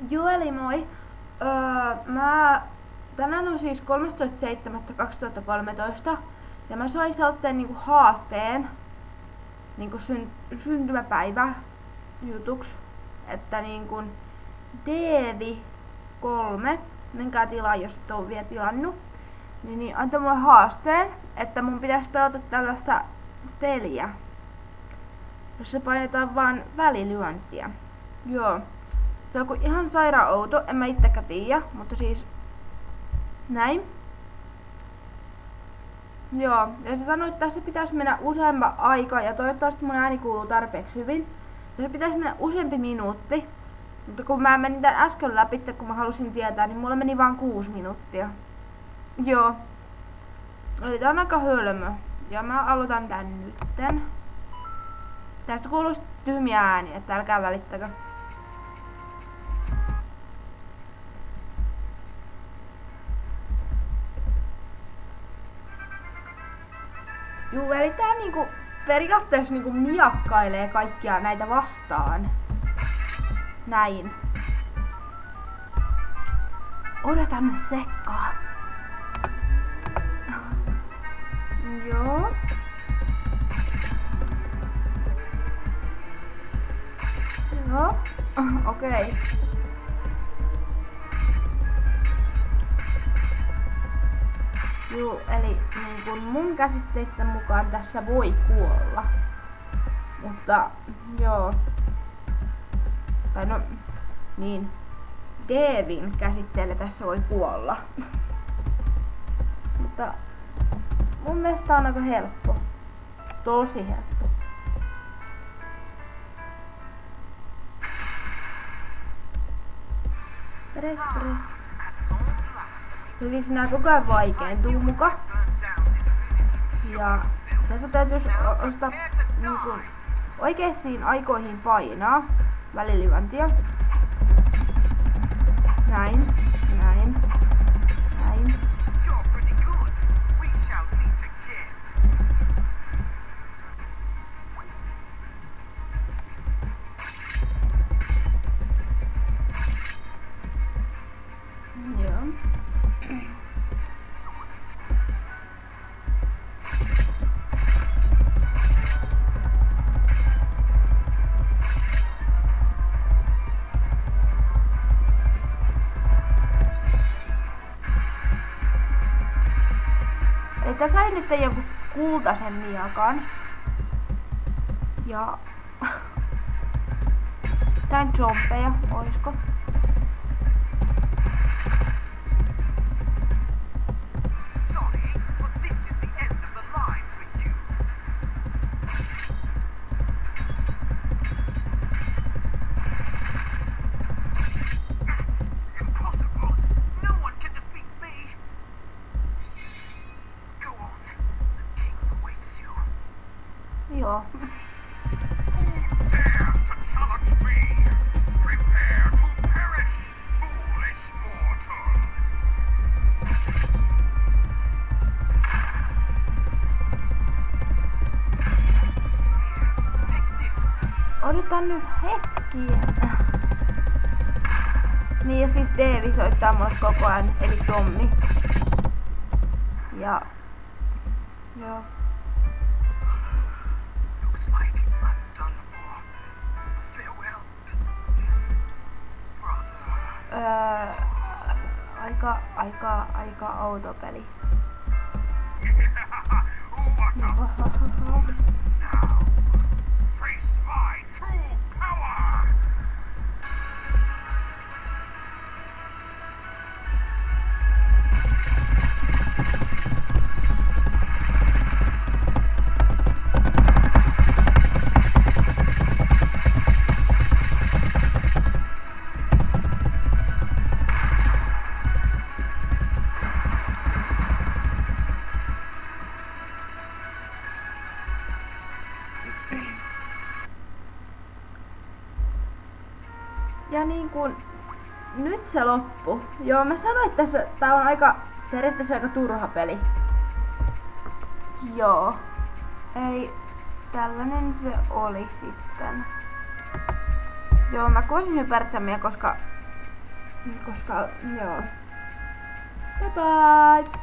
Joo, eli moi. Tänään on siis 13.7.2013 ja mä sain sieltä niinku haasteen niinku syntymäpäivä jutuks, että niinku Deevi 3, menkää tilaa jos et oo vielä tilannut, niin antoi mulle haasteen, että mun pitäis pelata tällaista peliä, jossa painetaan vaan välilyöntiä. Joo. Se on ihan sairaan outo, en mä itsekään tiedä, mutta siis näin. Joo, ja se sanoi, että tässä pitäisi mennä useamman aika ja toivottavasti mun ääni kuuluu tarpeeksi hyvin. Ja se pitäisi mennä useampi minuutti, mutta kun mä menin tän äsken läpi, kun mä halusin tietää, niin mulla meni vaan 6 minuuttia. Joo. Eli tää on aika hölmö. Ja mä aloitan tän nytten. Tästä kuuluu tyhmiä ääniä, että älkää välittäkö. Juu, eli tää niinku periaatteessa niinku miakkailee kaikkia näitä vastaan. Näin. Odotan sekkaa. Joo. Joo. Okei. Juu, eli niin kun mun käsitteiden mukaan tässä voi kuolla. Mutta, joo. Tai no, niin. Deevin käsitteellä tässä voi kuolla. Mutta mun mielestä on aika helppo. Tosi helppo. Press. Eli sinä koko ajan vaikeentuu muka. Ja tässä täytyisi ostaa niinku oikeisiin aikoihin painaa välilyöntiä. Näin. Että sain nyt joku kultaisen miakan. Ja tän zombeja, oisko? Joo. Odotan nyt hetkiä. Niin ja siis Deevi soittaa mulle koko ajan, eli Tommi. Ja joo. Aika outo peli. Ja niin kun nyt se loppu. Joo, mä sanoin, että tää on periaatteessa aika turha peli. Joo. Ei, tällainen se oli sitten. Joo, mä kuvasin hypertsämiä, koska koska joo. Bye bye!